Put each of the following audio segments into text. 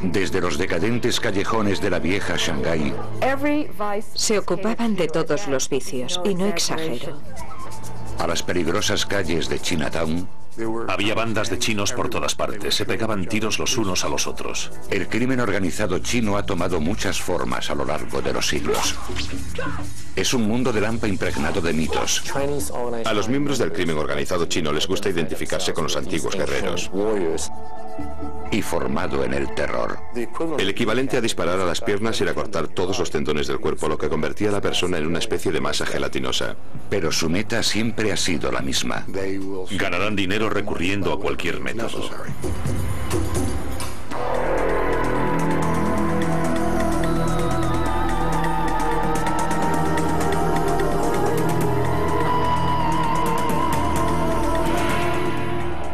Desde los decadentes callejones de la vieja Shanghái, se ocupaban de todos los vicios, y no exagero. A las peligrosas calles de Chinatown, había bandas de chinos por todas partes, se pegaban tiros los unos a los otros. El crimen organizado chino ha tomado muchas formas a lo largo de los siglos. Es un mundo de lampa impregnado de mitos. A los miembros del crimen organizado chino les gusta identificarse con los antiguos guerreros. Y formado en el terror. El equivalente a disparar a las piernas era cortar todos los tendones del cuerpo, lo que convertía a la persona en una especie de masa gelatinosa. Pero su meta siempre ha sido la misma. Ganarán dinero recurriendo a cualquier método.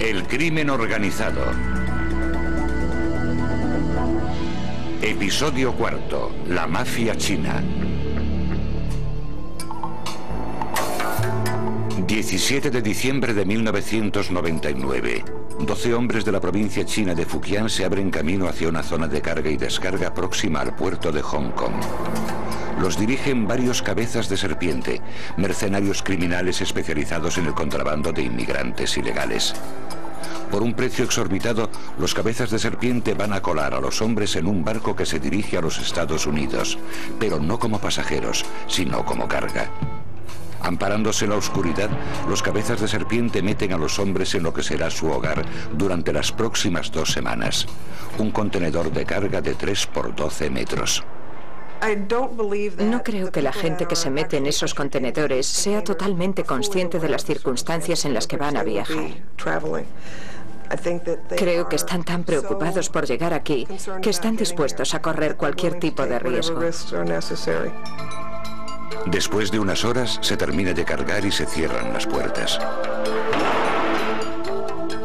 El crimen organizado. Episodio 4. La mafia china. 17 de diciembre de 1999. 12 hombres de la provincia china de Fujian se abren camino hacia una zona de carga y descarga próxima al puerto de Hong Kong. Los dirigen varios cabezas de serpiente, mercenarios criminales especializados en el contrabando de inmigrantes ilegales. Por un precio exorbitado, los cabezas de serpiente van a colar a los hombres en un barco que se dirige a los Estados Unidos, pero no como pasajeros, sino como carga. Amparándose en la oscuridad, los cabezas de serpiente meten a los hombres en lo que será su hogar durante las próximas 2 semanas. Un contenedor de carga de 3 por 12 metros. No creo que la gente que se mete en esos contenedores sea totalmente consciente de las circunstancias en las que van a viajar. Creo que están tan preocupados por llegar aquí que están dispuestos a correr cualquier tipo de riesgo. Después de unas horas se termina de cargar y se cierran las puertas.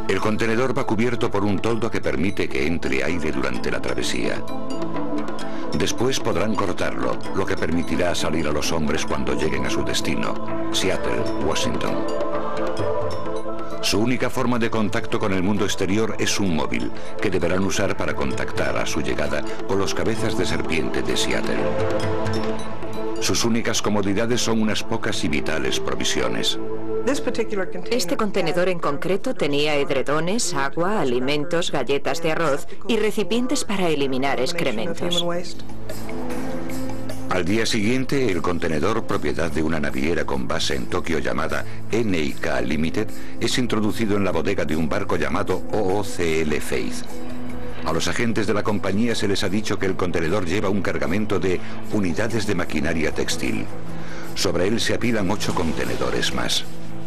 El contenedor va cubierto por un toldo que permite que entre aire durante la travesía. Después podrán cortarlo, lo que permitirá salir a los hombres cuando lleguen a su destino, Seattle, Washington. Su única forma de contacto con el mundo exterior es un móvil, que deberán usar para contactar a su llegada con los cabezas de serpiente de Seattle. Sus únicas comodidades son unas pocas y vitales provisiones. Este contenedor en concreto tenía edredones, agua, alimentos, galletas de arroz y recipientes para eliminar excrementos. Al día siguiente, el contenedor, propiedad de una naviera con base en Tokio llamada NIK Limited, es introducido en la bodega de un barco llamado OOCL Faith. A los agentes de la compañía se les ha dicho que el contenedor lleva un cargamento de unidades de maquinaria textil. Sobre él se apilan 8 contenedores más.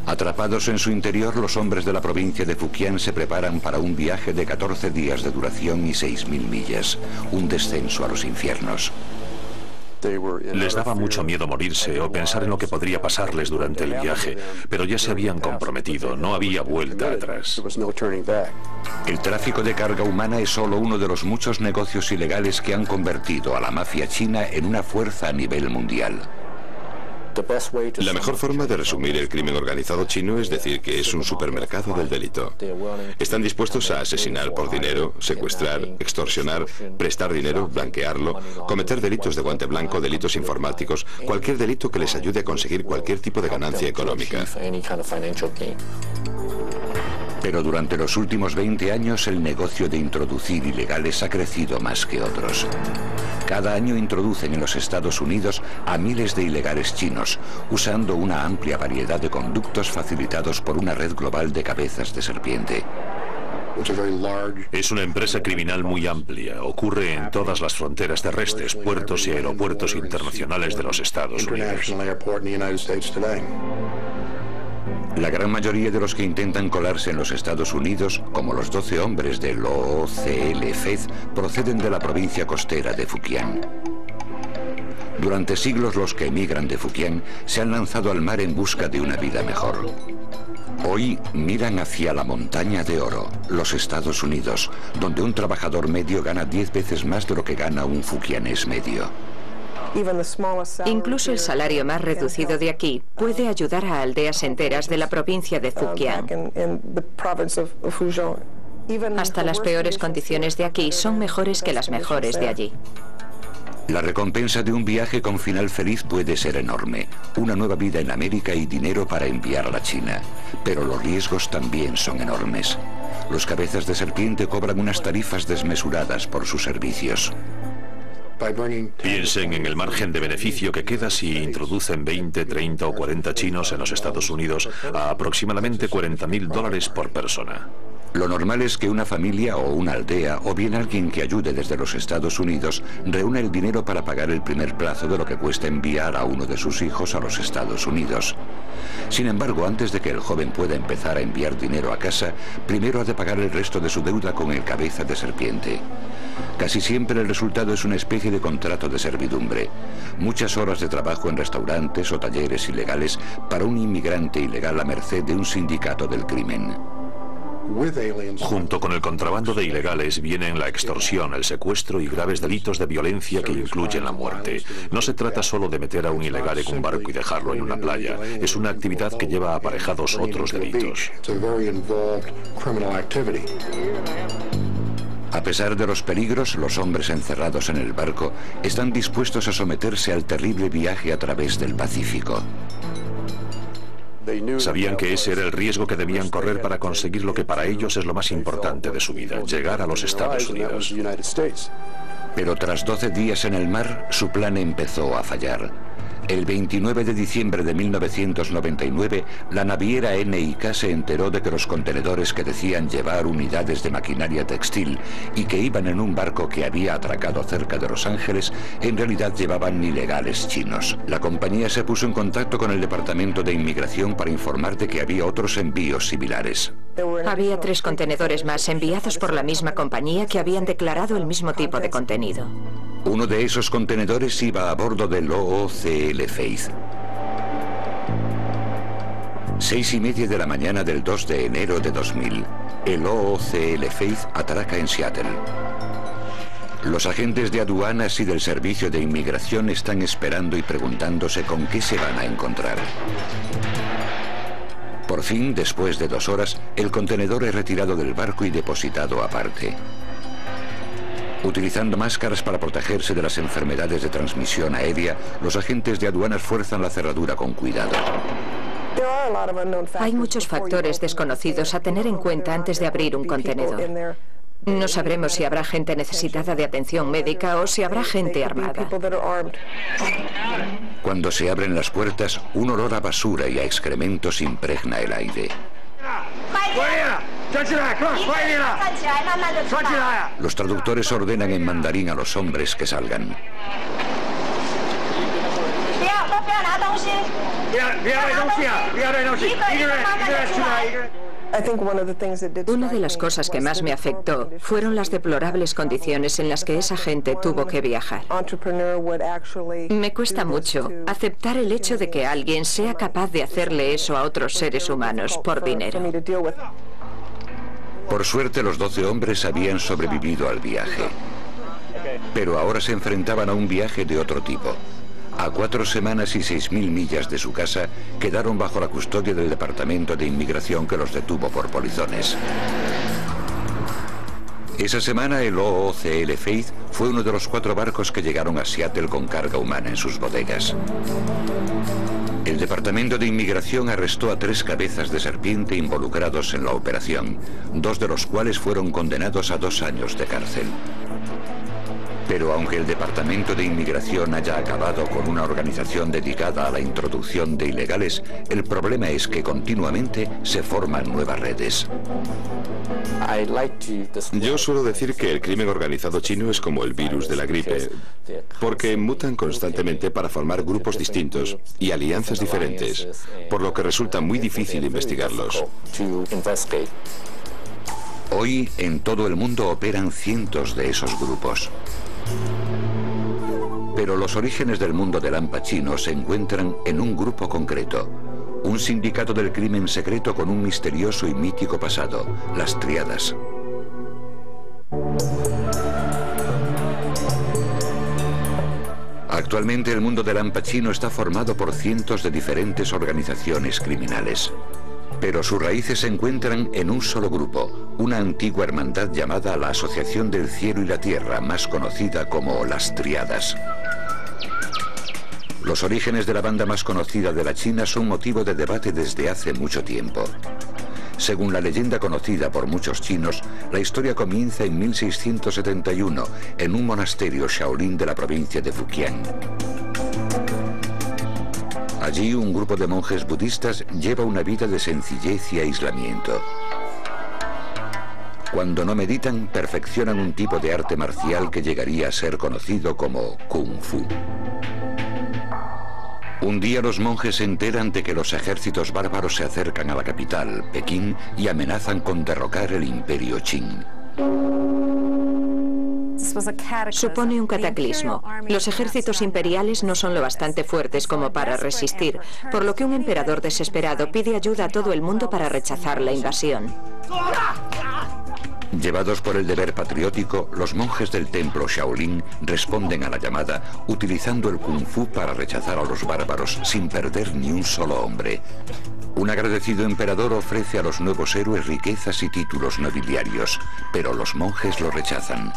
Atrapados en su interior, los hombres de la provincia de Fujian se preparan para un viaje de 14 días de duración y 6.000 millas, un descenso a los infiernos. Les daba mucho miedo morirse o pensar en lo que podría pasarles durante el viaje, pero ya se habían comprometido, no había vuelta atrás. El tráfico de carga humana es solo uno de los muchos negocios ilegales que han convertido a la mafia china en una fuerza a nivel mundial. La mejor forma de resumir el crimen organizado chino es decir que es un supermercado del delito. Están dispuestos a asesinar por dinero, secuestrar, extorsionar, prestar dinero, blanquearlo, cometer delitos de guante blanco, delitos informáticos, cualquier delito que les ayude a conseguir cualquier tipo de ganancia económica. Pero durante los últimos 20 años el negocio de introducir ilegales ha crecido más que otros. Cada año introducen en los Estados Unidos a miles de ilegales chinos, usando una amplia variedad de conductos facilitados por una red global de cabezas de serpiente. Es una empresa criminal muy amplia. Ocurre en todas las fronteras terrestres, puertos y aeropuertos internacionales de los Estados Unidos. La gran mayoría de los que intentan colarse en los Estados Unidos, como los 12 hombres del OOCL Faith, proceden de la provincia costera de Fujian. Durante siglos los que emigran de Fujian se han lanzado al mar en busca de una vida mejor. Hoy miran hacia la montaña de oro, los Estados Unidos, donde un trabajador medio gana 10 veces más de lo que gana un fujianés medio. Incluso el salario más reducido de aquí puede ayudar a aldeas enteras de la provincia de Fujian. Hasta las peores condiciones de aquí son mejores que las mejores de allí. La recompensa de un viaje con final feliz puede ser enorme. Una nueva vida en América y dinero para enviar a la China. Pero los riesgos también son enormes. Los cabezas de serpiente cobran unas tarifas desmesuradas por sus servicios. Piensen en el margen de beneficio que queda si introducen 20, 30 o 40 chinos en los Estados Unidos a aproximadamente $40.000 por persona. Lo normal es que una familia o una aldea, o bien alguien que ayude desde los Estados Unidos, reúna el dinero para pagar el primer plazo de lo que cuesta enviar a uno de sus hijos a los Estados Unidos. Sin embargo, antes de que el joven pueda empezar a enviar dinero a casa, primero ha de pagar el resto de su deuda con el cabeza de serpiente. Casi siempre el resultado es una especie de contrato de servidumbre. Muchas horas de trabajo en restaurantes o talleres ilegales para un inmigrante ilegal a merced de un sindicato del crimen. Junto con el contrabando de ilegales vienen la extorsión, el secuestro y graves delitos de violencia que incluyen la muerte. No se trata solo de meter a un ilegal en un barco y dejarlo en una playa. Es una actividad que lleva aparejados otros delitos. A pesar de los peligros, los hombres encerrados en el barco están dispuestos a someterse al terrible viaje a través del Pacífico. Sabían que ese era el riesgo que debían correr para conseguir lo que para ellos es lo más importante de su vida, llegar a los Estados Unidos. Pero tras 12 días en el mar, su plan empezó a fallar. El 29 de diciembre de 1999, la naviera NIK se enteró de que los contenedores que decían llevar unidades de maquinaria textil y que iban en un barco que había atracado cerca de Los Ángeles, en realidad llevaban ilegales chinos. La compañía se puso en contacto con el Departamento de Inmigración para informar de que había otros envíos similares. Había 3 contenedores más enviados por la misma compañía que habían declarado el mismo tipo de contenido. Uno de esos contenedores iba a bordo del OOCL Faith. 6:30 de la mañana del 2 de enero de 2000, el OOCL Faith atraca en Seattle. Los agentes de aduanas y del Servicio de Inmigración están esperando y preguntándose con qué se van a encontrar. Por fin, después de 2 horas, el contenedor es retirado del barco y depositado aparte. Utilizando máscaras para protegerse de las enfermedades de transmisión aérea, los agentes de aduanas fuerzan la cerradura con cuidado. Hay muchos factores desconocidos a tener en cuenta antes de abrir un contenedor. No sabremos si habrá gente necesitada de atención médica o si habrá gente armada. Cuando se abren las puertas, un olor a basura y a excrementos impregna el aire. Los traductores ordenan en mandarín a los hombres que salgan. Una de las cosas que más me afectó fueron las deplorables condiciones en las que esa gente tuvo que viajar. Me cuesta mucho aceptar el hecho de que alguien sea capaz de hacerle eso a otros seres humanos por dinero. Por suerte, los 12 hombres habían sobrevivido al viaje. Pero ahora se enfrentaban a un viaje de otro tipo. A 4 semanas y 6.000 millas de su casa, quedaron bajo la custodia del Departamento de Inmigración que los detuvo por polizones. Esa semana el OOCL Faith fue uno de los 4 barcos que llegaron a Seattle con carga humana en sus bodegas. El Departamento de Inmigración arrestó a 3 cabezas de serpiente involucrados en la operación, 2 de los cuales fueron condenados a 2 años de cárcel. Pero aunque el Departamento de Inmigración haya acabado con una organización dedicada a la introducción de ilegales, el problema es que continuamente se forman nuevas redes. Yo suelo decir que el crimen organizado chino es como el virus de la gripe, porque mutan constantemente para formar grupos distintos y alianzas diferentes, por lo que resulta muy difícil investigarlos. Hoy, en todo el mundo operan cientos de esos grupos. Pero los orígenes del mundo del hampa chino se encuentran en un grupo concreto, un sindicato del crimen secreto con un misterioso y mítico pasado, las Tríadas. Actualmente el mundo del hampa chino está formado por cientos de diferentes organizaciones criminales. Pero sus raíces se encuentran en un solo grupo, una antigua hermandad llamada la Asociación del Cielo y la Tierra, más conocida como las Tríadas. Los orígenes de la banda más conocida de la China son motivo de debate desde hace mucho tiempo. Según la leyenda conocida por muchos chinos, la historia comienza en 1671 en un monasterio Shaolin de la provincia de Fujian. Allí un grupo de monjes budistas lleva una vida de sencillez y aislamiento. Cuando no meditan, perfeccionan un tipo de arte marcial que llegaría a ser conocido como Kung Fu. Un día los monjes se enteran de que los ejércitos bárbaros se acercan a la capital, Pekín, y amenazan con derrocar el imperio Qing. Supone un cataclismo. Los ejércitos imperiales no son lo bastante fuertes como para resistir, por lo que un emperador desesperado pide ayuda a todo el mundo para rechazar la invasión. Llevados por el deber patriótico, los monjes del templo Shaolin responden a la llamada utilizando el Kung Fu para rechazar a los bárbaros sin perder ni un solo hombre. Un agradecido emperador ofrece a los nuevos héroes riquezas y títulos nobiliarios, pero los monjes lo rechazan.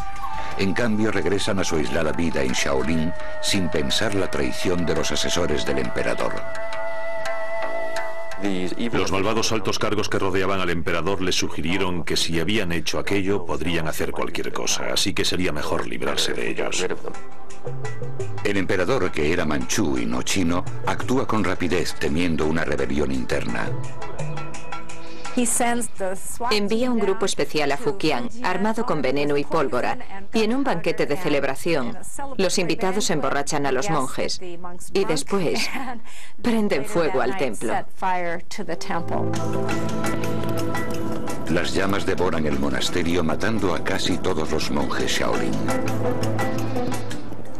En cambio, regresan a su aislada vida en Shaolin sin pensar la traición de los asesores del emperador. Los malvados altos cargos que rodeaban al emperador les sugirieron que si habían hecho aquello podrían hacer cualquier cosa, así que sería mejor librarse de ellos. El emperador, que era manchú y no chino, actúa con rapidez temiendo una rebelión interna. Envía un grupo especial a Fujian, armado con veneno y pólvora, y en un banquete de celebración, los invitados emborrachan a los monjes y después prenden fuego al templo. Las llamas devoran el monasterio, matando a casi todos los monjes Shaolin.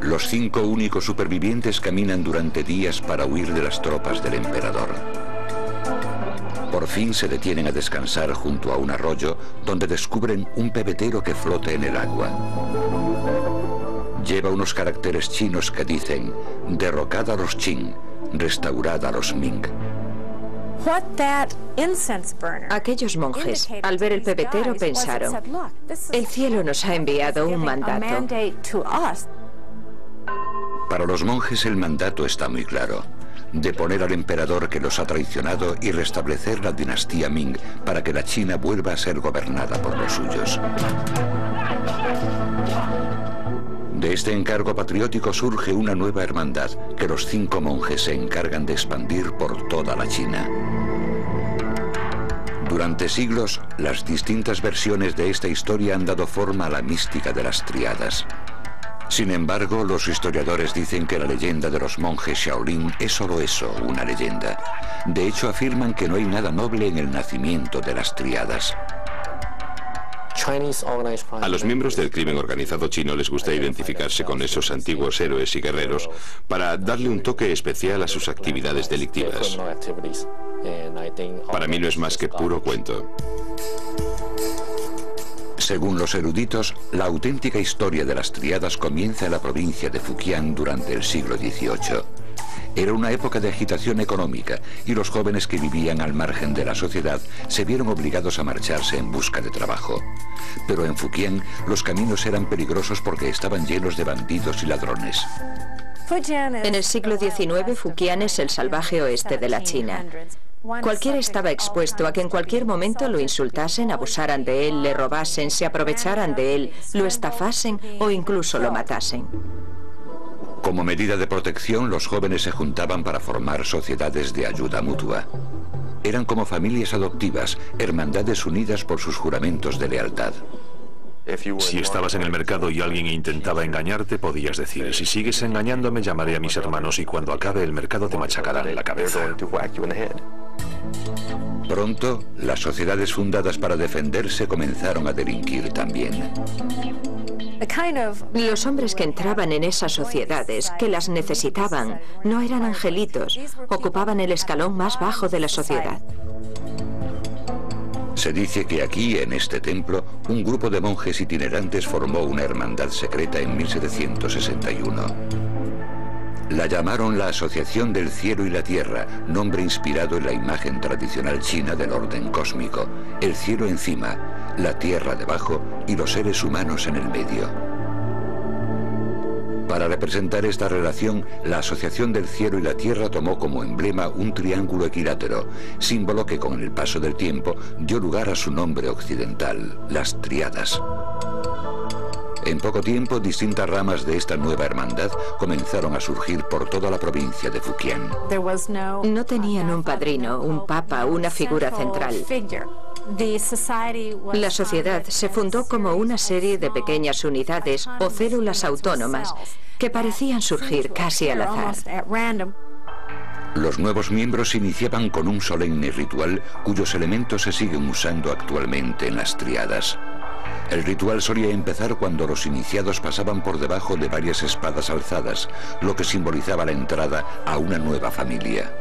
Los 5 únicos supervivientes caminan durante días para huir de las tropas del emperador. Por fin se detienen a descansar junto a un arroyo donde descubren un pebetero que flota en el agua. Lleva unos caracteres chinos que dicen: derrocad a los Qing, restaurad a los Ming. Aquellos monjes, al ver el pebetero, pensaron: el cielo nos ha enviado un mandato. Para los monjes el mandato está muy claro: deponer al emperador que los ha traicionado y restablecer la dinastía Ming para que la China vuelva a ser gobernada por los suyos. De este encargo patriótico surge una nueva hermandad que los 5 monjes se encargan de expandir por toda la China. Durante siglos, las distintas versiones de esta historia han dado forma a la mística de las Tríadas. Sin embargo, los historiadores dicen que la leyenda de los monjes Shaolin es solo eso, una leyenda. De hecho, afirman que no hay nada noble en el nacimiento de las Tríadas. A los miembros del crimen organizado chino les gusta identificarse con esos antiguos héroes y guerreros para darle un toque especial a sus actividades delictivas. Para mí no es más que puro cuento. Según los eruditos, la auténtica historia de las Tríadas comienza en la provincia de Fujian durante el siglo XVIII. Era una época de agitación económica y los jóvenes que vivían al margen de la sociedad se vieron obligados a marcharse en busca de trabajo. Pero en Fujian los caminos eran peligrosos porque estaban llenos de bandidos y ladrones. En el siglo XIX, Fujian es el salvaje oeste de la China. Cualquiera estaba expuesto a que en cualquier momento lo insultasen, abusaran de él, le robasen, se aprovecharan de él, lo estafasen o incluso lo matasen. Como medida de protección, los jóvenes se juntaban para formar sociedades de ayuda mutua. Eran como familias adoptivas, hermandades unidas por sus juramentos de lealtad. Si estabas en el mercado y alguien intentaba engañarte, podías decir: si sigues engañándome, llamaré a mis hermanos y cuando acabe el mercado te machacarán la cabeza. Pronto, las sociedades fundadas para defenderse comenzaron a delinquir también. Los hombres que entraban en esas sociedades, que las necesitaban, no eran angelitos, ocupaban el escalón más bajo de la sociedad. Se dice que aquí, en este templo, un grupo de monjes itinerantes formó una hermandad secreta en 1761. La llamaron la Asociación del Cielo y la Tierra, nombre inspirado en la imagen tradicional china del orden cósmico. El cielo encima, la tierra debajo y los seres humanos en el medio. Para representar esta relación, la Asociación del Cielo y la Tierra tomó como emblema un triángulo equilátero, símbolo que con el paso del tiempo dio lugar a su nombre occidental, las Tríadas. En poco tiempo, distintas ramas de esta nueva hermandad comenzaron a surgir por toda la provincia de Fujian. No tenían un padrino, un papa, una figura central. La sociedad se fundó como una serie de pequeñas unidades o células autónomas que parecían surgir casi al azar. Los nuevos miembros iniciaban con un solemne ritual cuyos elementos se siguen usando actualmente en las Tríadas. El ritual solía empezar cuando los iniciados pasaban por debajo de varias espadas alzadas, lo que simbolizaba la entrada a una nueva familia.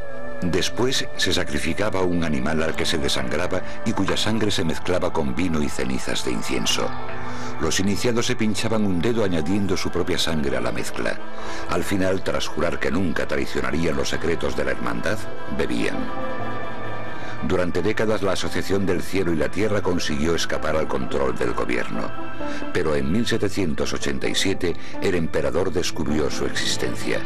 Después se sacrificaba un animal al que se desangraba y cuya sangre se mezclaba con vino y cenizas de incienso. Los iniciados se pinchaban un dedo añadiendo su propia sangre a la mezcla. Al final, tras jurar que nunca traicionarían los secretos de la hermandad, bebían. Durante décadas la Asociación del Cielo y la Tierra consiguió escapar al control del gobierno. Pero en 1787 el emperador descubrió su existencia.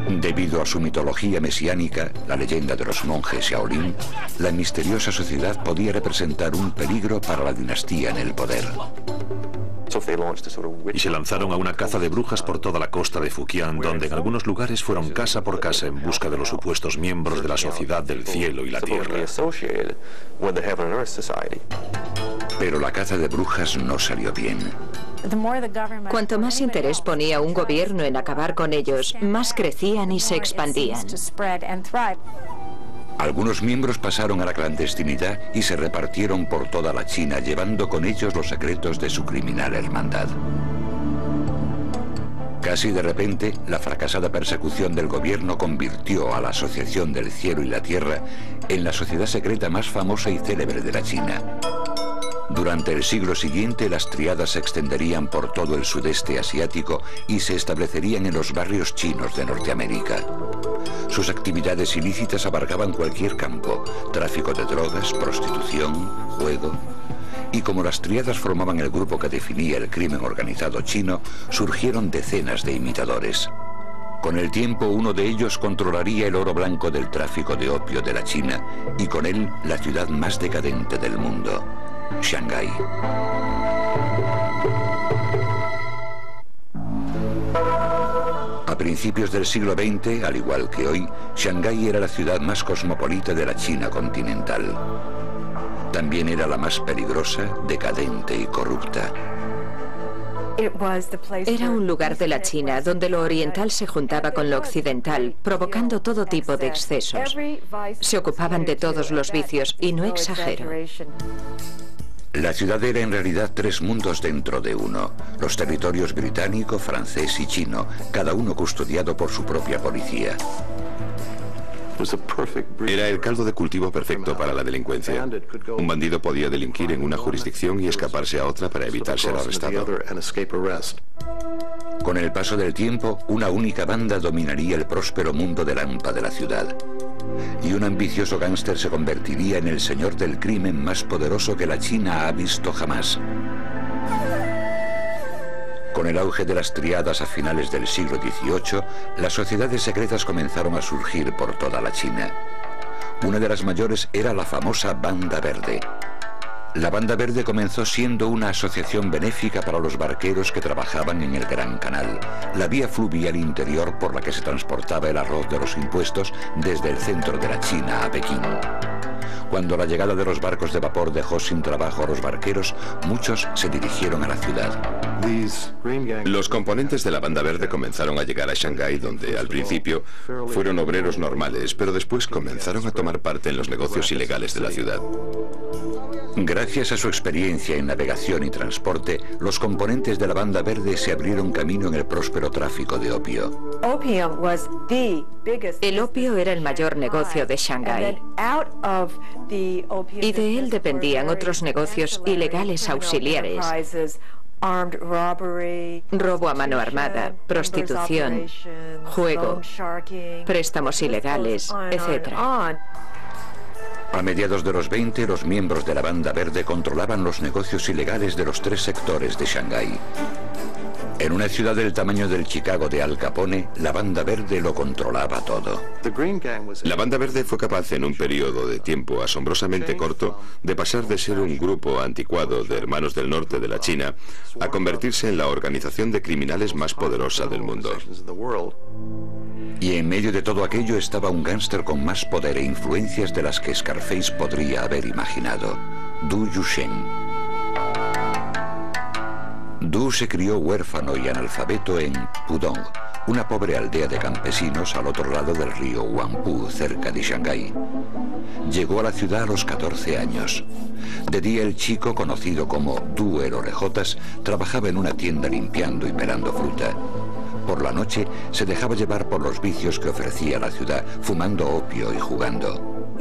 Debido a su mitología mesiánica, la leyenda de los monjes Shaolin, la misteriosa sociedad podía representar un peligro para la dinastía en el poder. Y se lanzaron a una caza de brujas por toda la costa de Fujian, donde en algunos lugares fueron casa por casa en busca de los supuestos miembros de la Sociedad del Cielo y la Tierra. Pero la caza de brujas no salió bien. Cuanto más interés ponía un gobierno en acabar con ellos, más crecían y se expandían. Algunos miembros pasaron a la clandestinidad y se repartieron por toda la China, llevando con ellos los secretos de su criminal hermandad. Casi de repente, la fracasada persecución del gobierno convirtió a la Asociación del Cielo y la Tierra en la sociedad secreta más famosa y célebre de la China. Durante el siglo siguiente, las Tríadas se extenderían por todo el sudeste asiático y se establecerían en los barrios chinos de Norteamérica. Sus actividades ilícitas abarcaban cualquier campo: tráfico de drogas, prostitución, juego. Y como las Tríadas formaban el grupo que definía el crimen organizado chino, surgieron decenas de imitadores. Con el tiempo, uno de ellos controlaría el oro blanco del tráfico de opio de la China y con él la ciudad más decadente del mundo, Shanghái. A principios del siglo XX, al igual que hoy, Shanghái era la ciudad más cosmopolita de la China continental. También era la más peligrosa, decadente y corrupta. Era un lugar de la China donde lo oriental se juntaba con lo occidental, provocando todo tipo de excesos. Se ocupaban de todos los vicios, y no exagero. La ciudad era en realidad tres mundos dentro de uno: los territorios británico, francés y chino, cada uno custodiado por su propia policía. Era el caldo de cultivo perfecto para la delincuencia. Un bandido podía delinquir en una jurisdicción y escaparse a otra para evitar ser arrestado. Con el paso del tiempo, una única banda dominaría el próspero mundo de Lampa de la ciudad. Y un ambicioso gángster se convertiría en el señor del crimen más poderoso que la China ha visto jamás. Con el auge de las Tríadas a finales del siglo XVIII, las sociedades secretas comenzaron a surgir por toda la China. Una de las mayores era la famosa Banda Verde. La Banda Verde comenzó siendo una asociación benéfica para los barqueros que trabajaban en el Gran Canal, la vía fluvial interior por la que se transportaba el arroz de los impuestos desde el centro de la China a Pekín. Cuando la llegada de los barcos de vapor dejó sin trabajo a los barqueros, muchos se dirigieron a la ciudad. Los componentes de la Banda Verde comenzaron a llegar a Shanghái, donde al principio fueron obreros normales, pero después comenzaron a tomar parte en los negocios ilegales de la ciudad. Gracias a su experiencia en navegación y transporte, los componentes de la Banda Verde se abrieron camino en el próspero tráfico de opio. El opio era el mayor negocio de Shanghái. Y de él dependían otros negocios ilegales auxiliares, robo a mano armada, prostitución, juego, préstamos ilegales, etc. A mediados de los 20, los miembros de la Banda Verde controlaban los negocios ilegales de los 3 sectores de Shanghái. En una ciudad del tamaño del Chicago de Al Capone, la Banda Verde lo controlaba todo. La Banda Verde fue capaz en un periodo de tiempo asombrosamente corto de pasar de ser un grupo anticuado de hermanos del norte de la China a convertirse en la organización de criminales más poderosa del mundo. Y en medio de todo aquello estaba un gángster con más poder e influencias de las que Scarface podría haber imaginado, Du Yusheng. Du se crió huérfano y analfabeto en Pudong, una pobre aldea de campesinos al otro lado del río Huangpu, cerca de Shanghái. Llegó a la ciudad a los 14 años. De día el chico, conocido como Du el Orejotas, trabajaba en una tienda limpiando y pelando fruta. Por la noche se dejaba llevar por los vicios que ofrecía la ciudad, fumando opio y jugando.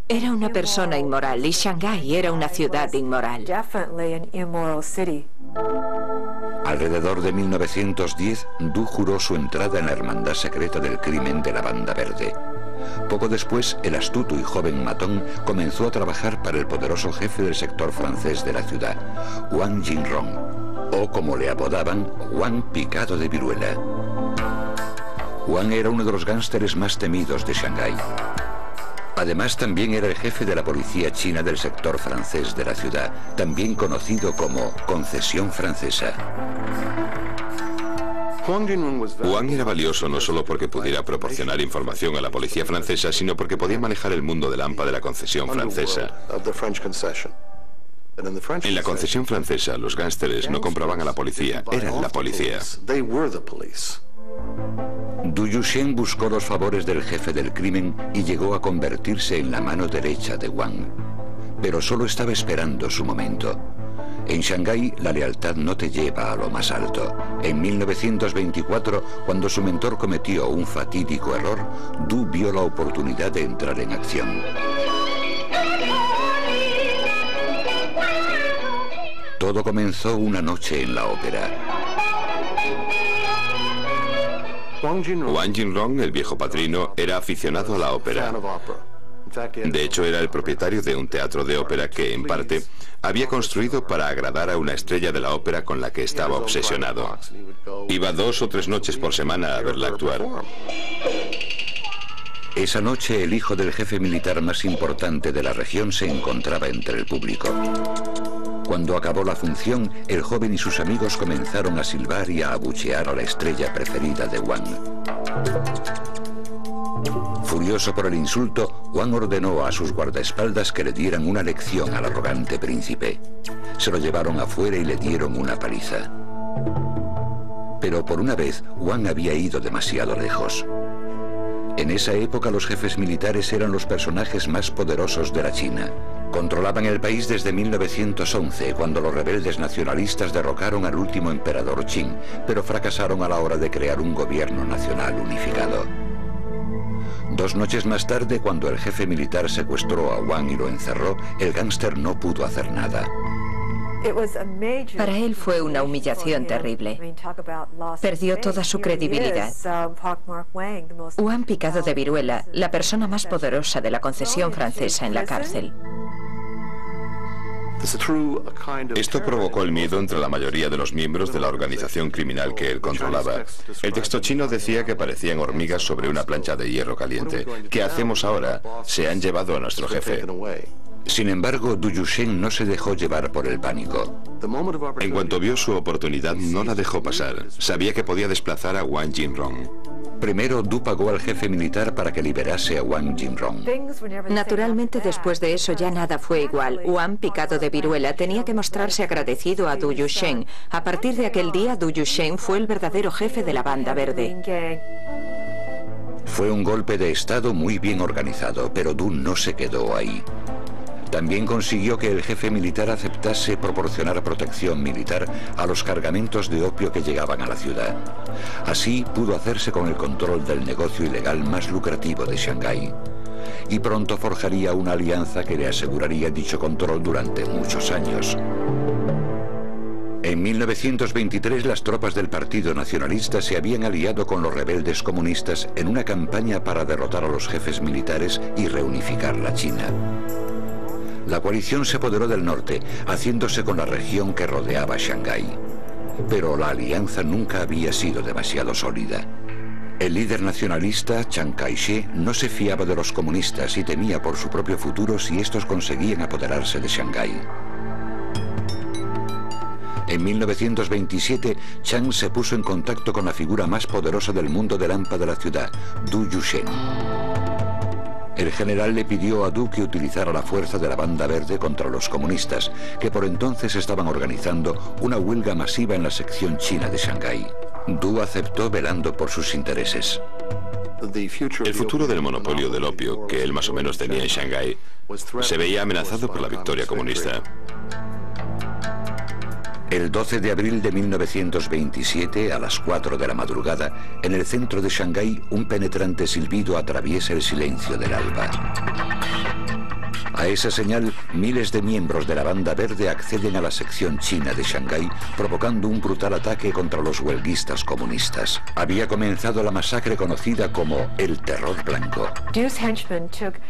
Era una persona inmoral y Shanghái era una ciudad inmoral. Alrededor de 1910, Du juró su entrada en la hermandad secreta del crimen de la Banda Verde. Poco después, el astuto y joven matón comenzó a trabajar para el poderoso jefe del sector francés de la ciudad, Wang Jinrong, o como le apodaban, Wang Picado de Viruela. Wang era uno de los gánsteres más temidos de Shanghái. Además, también era el jefe de la policía china del sector francés de la ciudad, también conocido como Concesión Francesa. Wang era valioso no solo porque pudiera proporcionar información a la policía francesa, sino porque podía manejar el mundo del AMPA de la Concesión Francesa. En la Concesión Francesa, los gánsteres no compraban a la policía, eran la policía. Du Yusheng buscó los favores del jefe del crimen y llegó a convertirse en la mano derecha de Wang. Pero solo estaba esperando su momento. En Shanghái, la lealtad no te lleva a lo más alto. En 1924, cuando su mentor cometió un fatídico error, Du vio la oportunidad de entrar en acción. Todo comenzó una noche en la ópera. Wang Jinrong, el viejo padrino, era aficionado a la ópera. De hecho, era el propietario de un teatro de ópera que, en parte, había construido para agradar a una estrella de la ópera con la que estaba obsesionado. Iba 2 o 3 noches por semana a verla actuar. Esa noche, el hijo del jefe militar más importante de la región se encontraba entre el público. Cuando acabó la función, el joven y sus amigos comenzaron a silbar y a abuchear a la estrella preferida de Wang. Furioso por el insulto, Wang ordenó a sus guardaespaldas que le dieran una lección al arrogante príncipe. Se lo llevaron afuera y le dieron una paliza. Pero por una vez, Wang había ido demasiado lejos. En esa época los jefes militares eran los personajes más poderosos de la China. Controlaban el país desde 1911, cuando los rebeldes nacionalistas derrocaron al último emperador Qing, pero fracasaron a la hora de crear un gobierno nacional unificado. 2 noches más tarde, cuando el jefe militar secuestró a Wang y lo encerró, el gángster no pudo hacer nada. Para él fue una humillación terrible. Perdió toda su credibilidad. Wang Picado de Viruela, la persona más poderosa de la Concesión Francesa en la cárcel. Esto provocó el miedo entre la mayoría de los miembros de la organización criminal que él controlaba. El texto chino decía que parecían hormigas sobre una plancha de hierro caliente. ¿Qué hacemos ahora? Se han llevado a nuestro jefe. Sin embargo, Du Yusheng no se dejó llevar por el pánico. En cuanto vio su oportunidad, no la dejó pasar. Sabía que podía desplazar a Wang Jinrong. Primero, Du pagó al jefe militar para que liberase a Wang Jinrong. Naturalmente, después de eso ya nada fue igual. Wang Picado de Viruela tenía que mostrarse agradecido a Du Yusheng. A partir de aquel día, Du Yusheng fue el verdadero jefe de la Banda Verde. Fue un golpe de estado muy bien organizado, pero Du no se quedó ahí. También consiguió que el jefe militar aceptase proporcionar protección militar a los cargamentos de opio que llegaban a la ciudad. Así pudo hacerse con el control del negocio ilegal más lucrativo de Shanghái. Y pronto forjaría una alianza que le aseguraría dicho control durante muchos años. En 1923 las tropas del Partido Nacionalista se habían aliado con los rebeldes comunistas en una campaña para derrotar a los jefes militares y reunificar la China. La coalición se apoderó del norte, haciéndose con la región que rodeaba Shanghái. Pero la alianza nunca había sido demasiado sólida. El líder nacionalista, Chiang Kai-shek, no se fiaba de los comunistas y temía por su propio futuro si estos conseguían apoderarse de Shanghái. En 1927, Chiang se puso en contacto con la figura más poderosa del mundo del AMPA de la ciudad, Du Yushen. El general le pidió a Du que utilizara la fuerza de la Banda Verde contra los comunistas, que por entonces estaban organizando una huelga masiva en la sección china de Shanghái. Du aceptó velando por sus intereses. El futuro del monopolio del opio, que él más o menos tenía en Shanghái, se veía amenazado por la victoria comunista. El 12 de abril de 1927, a las 4 de la madrugada, en el centro de Shanghái, un penetrante silbido atraviesa el silencio del alba. A esa señal, miles de miembros de la Banda Verde acceden a la sección china de Shanghái, provocando un brutal ataque contra los huelguistas comunistas. Había comenzado la masacre conocida como el Terror Blanco.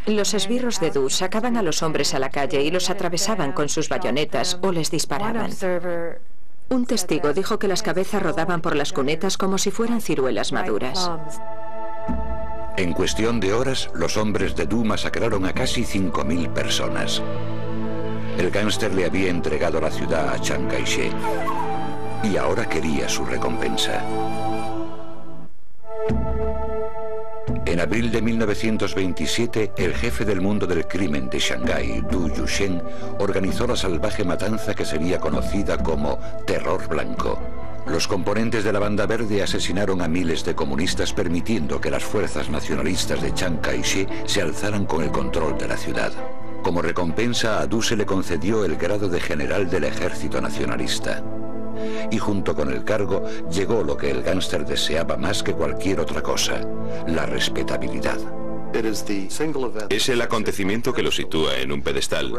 Los esbirros de Du sacaban a los hombres a la calle y los atravesaban con sus bayonetas o les disparaban. Un testigo dijo que las cabezas rodaban por las cunetas como si fueran ciruelas maduras. En cuestión de horas, los hombres de Du masacraron a casi 5.000 personas. El gángster le había entregado la ciudad a Chiang Kai-shek y ahora quería su recompensa. En abril de 1927, el jefe del mundo del crimen de Shanghái, Du Yushen, organizó la salvaje matanza que sería conocida como Terror Blanco. Los componentes de la Banda Verde asesinaron a miles de comunistas, permitiendo que las fuerzas nacionalistas de Chiang Kai-shek se alzaran con el control de la ciudad. Como recompensa, a Du se le concedió el grado de general del ejército nacionalista. Y junto con el cargo llegó lo que el gángster deseaba más que cualquier otra cosa: la respetabilidad. Es el acontecimiento que lo sitúa en un pedestal,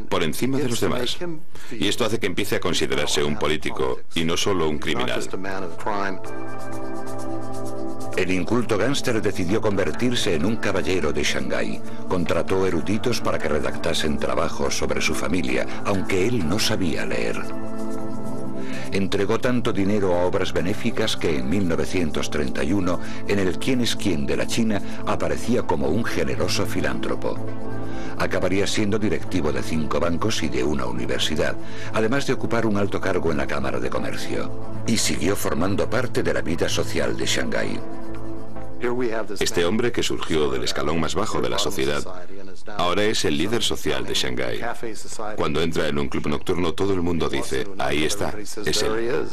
por encima de los demás. Y esto hace que empiece a considerarse un político y no solo un criminal. El inculto gángster decidió convertirse en un caballero de Shanghái. Contrató eruditos para que redactasen trabajos sobre su familia, aunque él no sabía leer. Entregó tanto dinero a obras benéficas que en 1931, en el Quién es quién de la China, aparecía como un generoso filántropo. Acabaría siendo directivo de 5 bancos y de una universidad, además de ocupar un alto cargo en la Cámara de Comercio. Y siguió formando parte de la vida social de Shanghái. Este hombre, que surgió del escalón más bajo de la sociedad, ahora es el líder social de Shanghái. Cuando entra en un club nocturno, todo el mundo dice: ahí está, es él.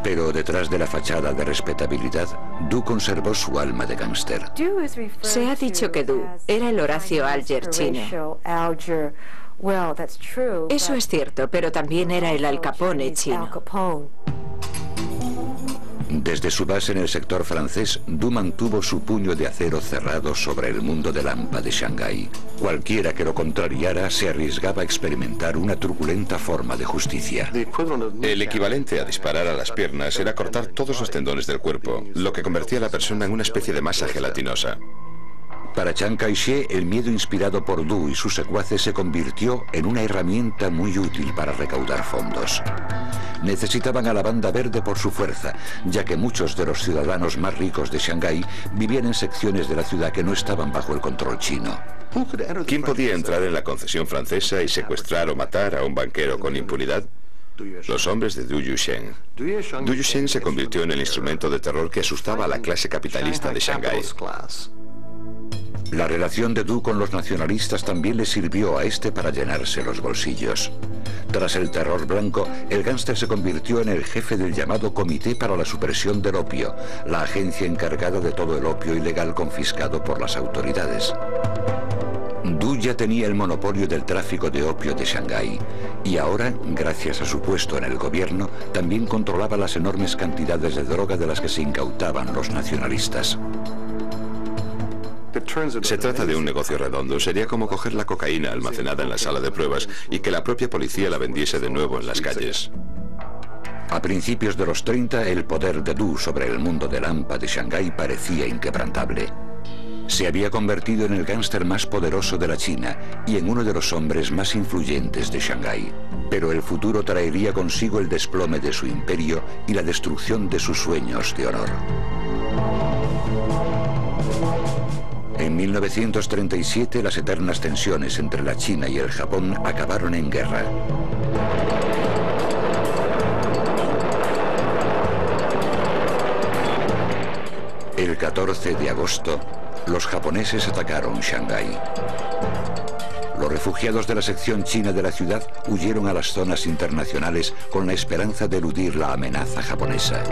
Pero detrás de la fachada de respetabilidad, Du conservó su alma de gángster. Se ha dicho que Du era el Horacio Alger chino. Eso es cierto, pero también era el Al Capone chino. Desde su base en el sector francés, Du mantuvo su puño de acero cerrado sobre el mundo del AMPA de Shanghái. Cualquiera que lo contrariara se arriesgaba a experimentar una truculenta forma de justicia. El equivalente a disparar a las piernas era cortar todos los tendones del cuerpo, lo que convertía a la persona en una especie de masa gelatinosa. Para Chiang Kai-shek, el miedo inspirado por Du y sus secuaces se convirtió en una herramienta muy útil para recaudar fondos. Necesitaban a la Banda Verde por su fuerza, ya que muchos de los ciudadanos más ricos de Shanghái vivían en secciones de la ciudad que no estaban bajo el control chino. ¿Quién podía entrar en la concesión francesa y secuestrar o matar a un banquero con impunidad? Los hombres de Du Yushen. Du Yushen se convirtió en el instrumento de terror que asustaba a la clase capitalista de Shanghái. La relación de Du con los nacionalistas también le sirvió a este para llenarse los bolsillos. Tras el Terror Blanco, el gángster se convirtió en el jefe del llamado Comité para la Supresión del Opio, la agencia encargada de todo el opio ilegal confiscado por las autoridades. Du ya tenía el monopolio del tráfico de opio de Shanghái y ahora, gracias a su puesto en el gobierno, también controlaba las enormes cantidades de droga de las que se incautaban los nacionalistas. Se trata de un negocio redondo. Sería como coger la cocaína almacenada en la sala de pruebas y que la propia policía la vendiese de nuevo en las calles. A principios de los 30, el poder de Du sobre el mundo del AMPA de Shanghái parecía inquebrantable. Se había convertido en el gángster más poderoso de la China y en uno de los hombres más influyentes de Shanghái. Pero el futuro traería consigo el desplome de su imperio y la destrucción de sus sueños de honor. En 1937, las eternas tensiones entre la China y el Japón acabaron en guerra. El 14 de agosto, los japoneses atacaron Shanghái. Los refugiados de la sección china de la ciudad huyeron a las zonas internacionales con la esperanza de eludir la amenaza japonesa.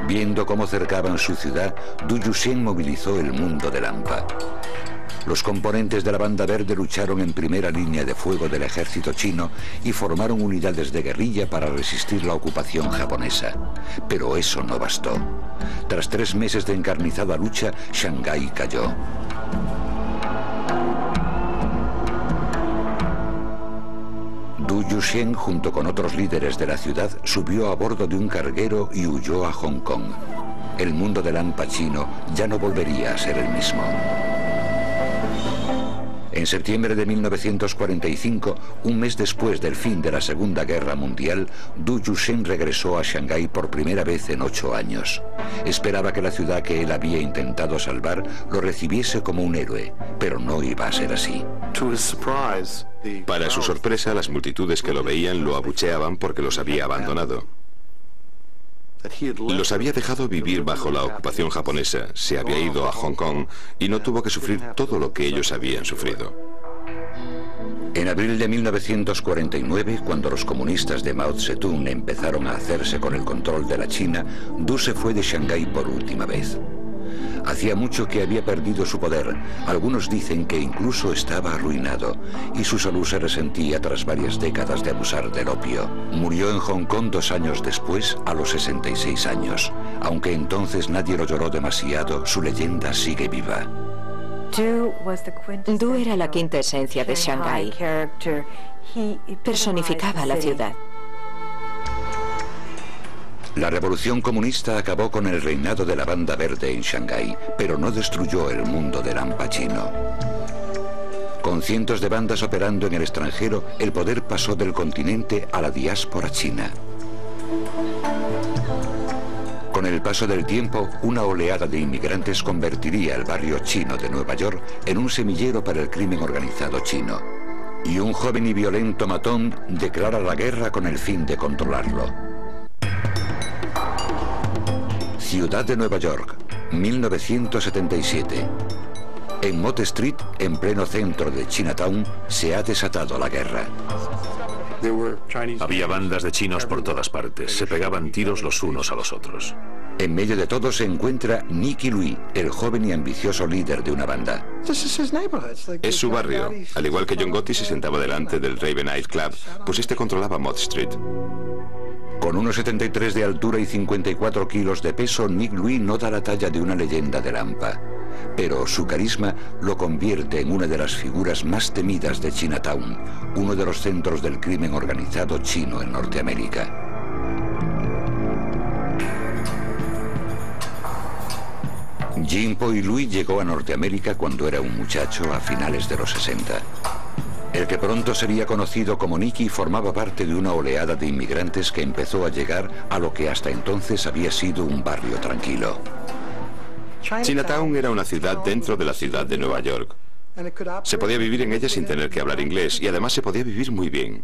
Viendo cómo cercaban su ciudad, Du Yuxian movilizó el mundo del AMPA. Los componentes de la Banda Verde lucharon en primera línea de fuego del ejército chino y formaron unidades de guerrilla para resistir la ocupación japonesa. Pero eso no bastó. Tras 3 meses de encarnizada lucha, Shanghái cayó. Du Yuxian, junto con otros líderes de la ciudad, subió a bordo de un carguero y huyó a Hong Kong. El mundo del AMPA chino ya no volvería a ser el mismo. En septiembre de 1945, un mes después del fin de la Segunda Guerra Mundial, Du Yuxian regresó a Shanghái por primera vez en 8 años. Esperaba que la ciudad que él había intentado salvar lo recibiese como un héroe, pero no iba a ser así. Para su sorpresa, las multitudes que lo veían lo abucheaban porque los había abandonado. Los había dejado vivir bajo la ocupación japonesa, se había ido a Hong Kong y no tuvo que sufrir todo lo que ellos habían sufrido. En abril de 1949, cuando los comunistas de Mao Zedong empezaron a hacerse con el control de la China, Du se fue de Shanghái por última vez. Hacía mucho que había perdido su poder, algunos dicen que incluso estaba arruinado, y su salud se resentía tras varias décadas de abusar del opio. Murió en Hong Kong 2 años después, a los 66 años. Aunque entonces nadie lo lloró demasiado, su leyenda sigue viva. Du era la quinta esencia de Shanghái. Personificaba la ciudad. La revolución comunista acabó con el reinado de la Banda Verde en Shanghái, pero no destruyó el mundo del AMPA chino. Con cientos de bandas operando en el extranjero, el poder pasó del continente a la diáspora china. Con el paso del tiempo, una oleada de inmigrantes convertiría el barrio chino de Nueva York en un semillero para el crimen organizado chino. Y un joven y violento matón declara la guerra con el fin de controlarlo. Ciudad de Nueva York, 1977. En Mott Street, en pleno centro de Chinatown, se ha desatado la guerra. Había bandas de chinos por todas partes, se pegaban tiros los unos a los otros. En medio de todo se encuentra Nicky Louis, el joven y ambicioso líder de una banda. Es su barrio. Al igual que John Gotti se sentaba delante del Raven Night Club, pues este controlaba Mott Street. Con 1,73 de altura y 54 kilos de peso, Nick Louis no da la talla de una leyenda del AMPA. Pero su carisma lo convierte en una de las figuras más temidas de Chinatown, uno de los centros del crimen organizado chino en Norteamérica. Jin-Po Louis llegó a Norteamérica cuando era un muchacho a finales de los 60. El que pronto sería conocido como Nicky formaba parte de una oleada de inmigrantes que empezó a llegar a lo que hasta entonces había sido un barrio tranquilo. Chinatown era una ciudad dentro de la ciudad de Nueva York. Se podía vivir en ella sin tener que hablar inglés y además se podía vivir muy bien.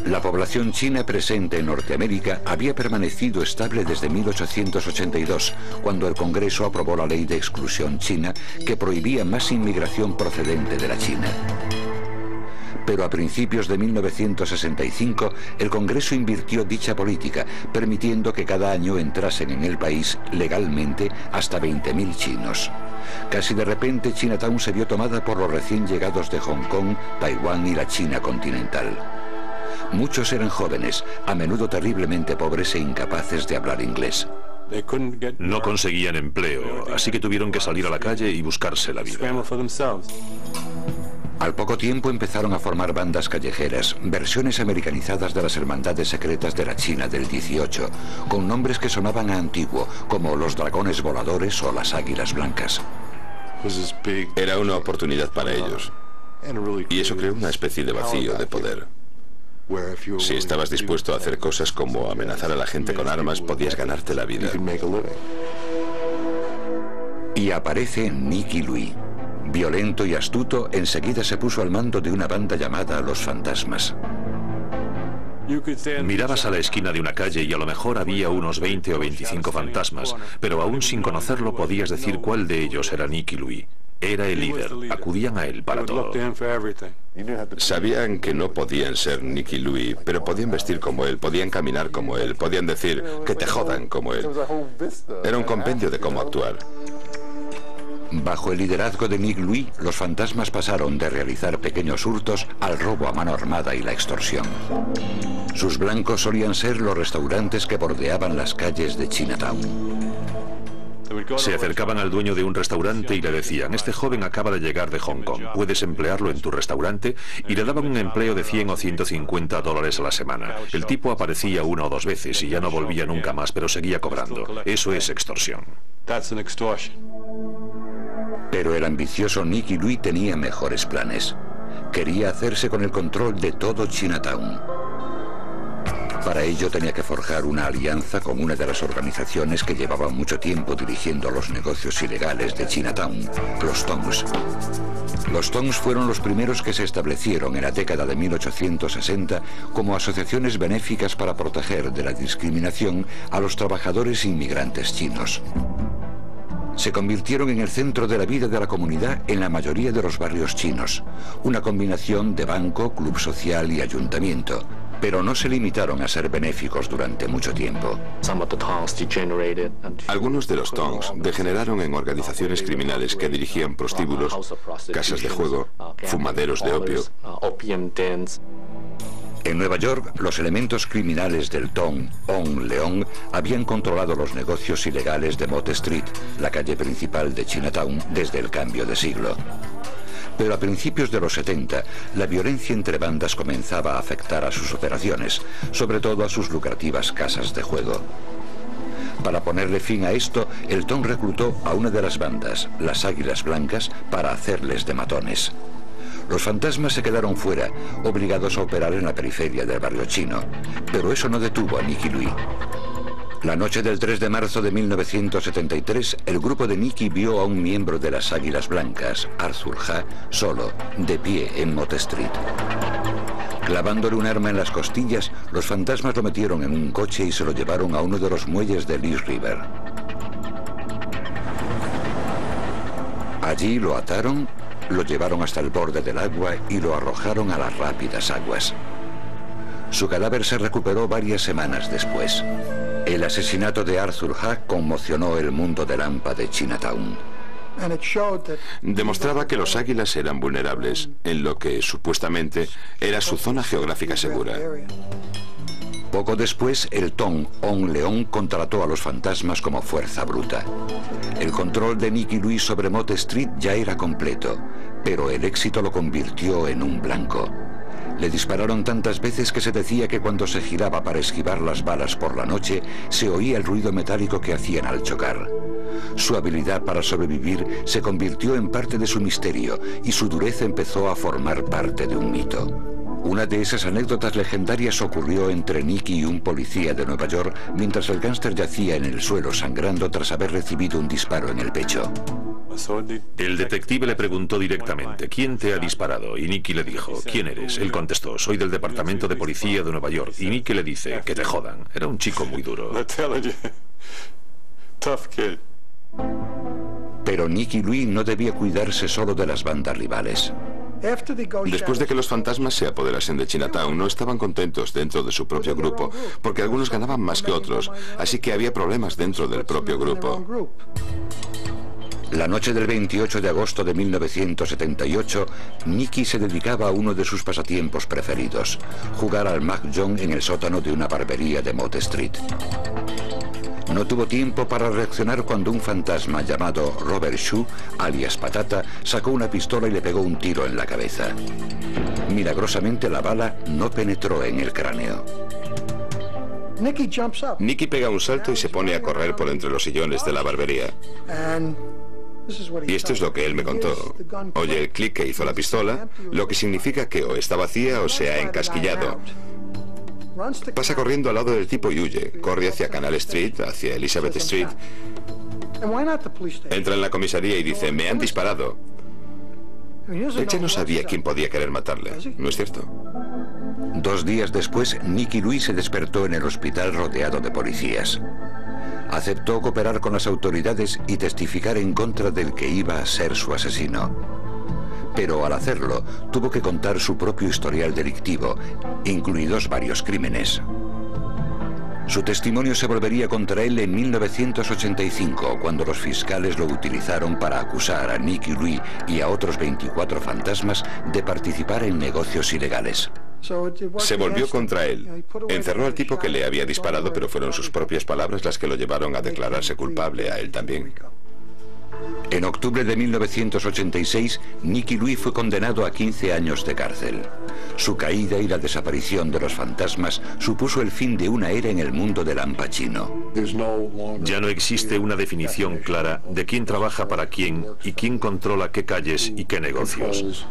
La población china presente en Norteamérica había permanecido estable desde 1882, cuando el Congreso aprobó la ley de exclusión china que prohibía más inmigración procedente de la China. Pero a principios de 1965, el Congreso invirtió dicha política, permitiendo que cada año entrasen en el país legalmente hasta 20.000 chinos. Casi de repente, Chinatown se vio tomada por los recién llegados de Hong Kong, Taiwán y la China continental. Muchos eran jóvenes, a menudo terriblemente pobres e incapaces de hablar inglés. No conseguían empleo, así que tuvieron que salir a la calle y buscarse la vida. Al poco tiempo empezaron a formar bandas callejeras, versiones americanizadas de las hermandades secretas de la China del 18, con nombres que sonaban a antiguo, como los dragones voladores o las águilas blancas. Era una oportunidad para ellos, y eso creó una especie de vacío de poder. Si estabas dispuesto a hacer cosas como amenazar a la gente con armas, podías ganarte la vida. Y aparece Nicky Louis. Violento y astuto, enseguida se puso al mando de una banda llamada Los Fantasmas. Mirabas a la esquina de una calle y a lo mejor había unos 20 o 25 fantasmas, pero aún sin conocerlo podías decir cuál de ellos era Nicky Louis. Era el líder, acudían a él para todo. Sabían que no podían ser Nicky Louis, pero podían vestir como él, podían caminar como él, podían decir que te jodan como él. Era un compendio de cómo actuar. Bajo el liderazgo de Nick Louis, los fantasmas pasaron de realizar pequeños hurtos al robo a mano armada y la extorsión. Sus blancos solían ser los restaurantes que bordeaban las calles de Chinatown. Se acercaban al dueño de un restaurante y le decían: este joven acaba de llegar de Hong Kong, ¿puedes emplearlo en tu restaurante? Y le daban un empleo de 100 o 150 dólares a la semana. El tipo aparecía 1 o 2 veces y ya no volvía nunca más, pero seguía cobrando. Eso es extorsión. Pero el ambicioso Nicky Louis tenía mejores planes. Quería hacerse con el control de todo Chinatown. Para ello tenía que forjar una alianza con una de las organizaciones que llevaban mucho tiempo dirigiendo los negocios ilegales de Chinatown, los Tongs. Los Tongs fueron los primeros que se establecieron en la década de 1860 como asociaciones benéficas para proteger de la discriminación a los trabajadores inmigrantes chinos. Se convirtieron en el centro de la vida de la comunidad en la mayoría de los barrios chinos, una combinación de banco, club social y ayuntamiento, pero no se limitaron a ser benéficos durante mucho tiempo. Algunos de los Tongs degeneraron en organizaciones criminales que dirigían prostíbulos, casas de juego, fumaderos de opio. En Nueva York, los elementos criminales del Tong On Leong habían controlado los negocios ilegales de Mott Street, la calle principal de Chinatown, desde el cambio de siglo. Pero a principios de los 70, la violencia entre bandas comenzaba a afectar a sus operaciones, sobre todo a sus lucrativas casas de juego. Para ponerle fin a esto, el Tong reclutó a una de las bandas, las Águilas Blancas, para hacerles de matones. Los fantasmas se quedaron fuera, obligados a operar en la periferia del barrio chino, pero eso no detuvo a Nicky Louis. La noche del 3 de marzo de 1973, el grupo de Nicky vio a un miembro de las Águilas Blancas, Arthur Ha, solo, de pie en Mott Street. Clavándole un arma en las costillas, los fantasmas lo metieron en un coche y se lo llevaron a uno de los muelles de East River. Allí lo ataron, lo llevaron hasta el borde del agua y lo arrojaron a las rápidas aguas. Su cadáver se recuperó varias semanas después. El asesinato de Arthur Ha conmocionó el mundo del AMPA de Chinatown. Demostraba que los águilas eran vulnerables, en lo que supuestamente era su zona geográfica segura. Poco después, el Tong On Leong contrató a los fantasmas como fuerza bruta. El control de Nicky Louis sobre Mott Street ya era completo, pero el éxito lo convirtió en un blanco. Le dispararon tantas veces que se decía que cuando se giraba para esquivar las balas por la noche, se oía el ruido metálico que hacían al chocar. Su habilidad para sobrevivir se convirtió en parte de su misterio y su dureza empezó a formar parte de un mito. Una de esas anécdotas legendarias ocurrió entre Nicky y un policía de Nueva York mientras el gángster yacía en el suelo sangrando tras haber recibido un disparo en el pecho. El detective le preguntó directamente: ¿quién te ha disparado? Y Nicky le dijo: ¿quién eres? Él contestó: soy del departamento de policía de Nueva York. Y Nicky le dice: que te jodan. Era un chico muy duro. Pero Nicky Louis no debía cuidarse solo de las bandas rivales. Después de que los fantasmas se apoderasen de Chinatown, no estaban contentos dentro de su propio grupo, porque algunos ganaban más que otros, así que había problemas dentro del propio grupo. La noche del 28 de agosto de 1978, Nicky se dedicaba a uno de sus pasatiempos preferidos, jugar al mahjong en el sótano de una barbería de Mott Street. No tuvo tiempo para reaccionar cuando un fantasma llamado Robert Shu, alias Patata, sacó una pistola y le pegó un tiro en la cabeza. Milagrosamente la bala no penetró en el cráneo. Nicky pega un salto y se pone a correr por entre los sillones de la barbería. Y esto es lo que él me contó. Oye el clic que hizo la pistola, lo que significa que o está vacía o se ha encasquillado. Pasa corriendo al lado del tipo y huye. Corre hacia Canal Street, hacia Elizabeth Street. Entra en la comisaría y dice, me han disparado. Ella no sabía quién podía querer matarle, ¿no es cierto? 2 días después, Nicky Louis se despertó en el hospital rodeado de policías. Aceptó cooperar con las autoridades y testificar en contra del que iba a ser su asesino. Pero al hacerlo, tuvo que contar su propio historial delictivo, incluidos varios crímenes. Su testimonio se volvería contra él en 1985, cuando los fiscales lo utilizaron para acusar a Nicky Louis y a otros 24 fantasmas de participar en negocios ilegales. Se volvió contra él. Encerró al tipo que le había disparado, pero fueron sus propias palabras las que lo llevaron a declararse culpable a él también. En octubre de 1986, Nicky Louis fue condenado a 15 años de cárcel. Su caída y la desaparición de los fantasmas supuso el fin de una era en el mundo del Al Pacino. Ya no existe una definición clara de quién trabaja para quién y quién controla qué calles y qué negocios.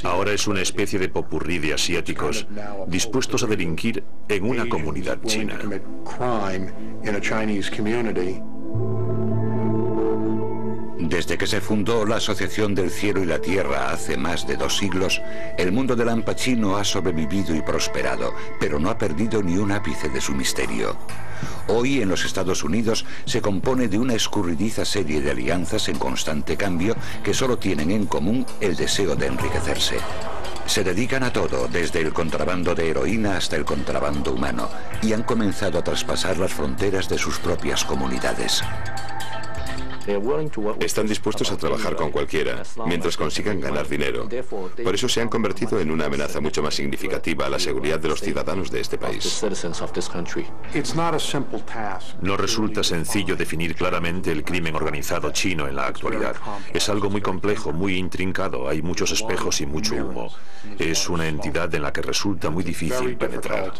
Ahora es una especie de popurrí de asiáticos dispuestos a delinquir en una comunidad china. Desde que se fundó la Asociación del Cielo y la Tierra hace más de 2 siglos, el mundo del Al Pacino ha sobrevivido y prosperado, pero no ha perdido ni un ápice de su misterio. Hoy en los Estados Unidos se compone de una escurridiza serie de alianzas en constante cambio que solo tienen en común el deseo de enriquecerse. Se dedican a todo, desde el contrabando de heroína hasta el contrabando humano, y han comenzado a traspasar las fronteras de sus propias comunidades. Están dispuestos a trabajar con cualquiera, mientras consigan ganar dinero. Por eso se han convertido en una amenaza mucho más significativa a la seguridad de los ciudadanos de este país. No resulta sencillo definir claramente el crimen organizado chino en la actualidad. Es algo muy complejo, muy intrincado, hay muchos espejos y mucho humo. Es una entidad en la que resulta muy difícil penetrar.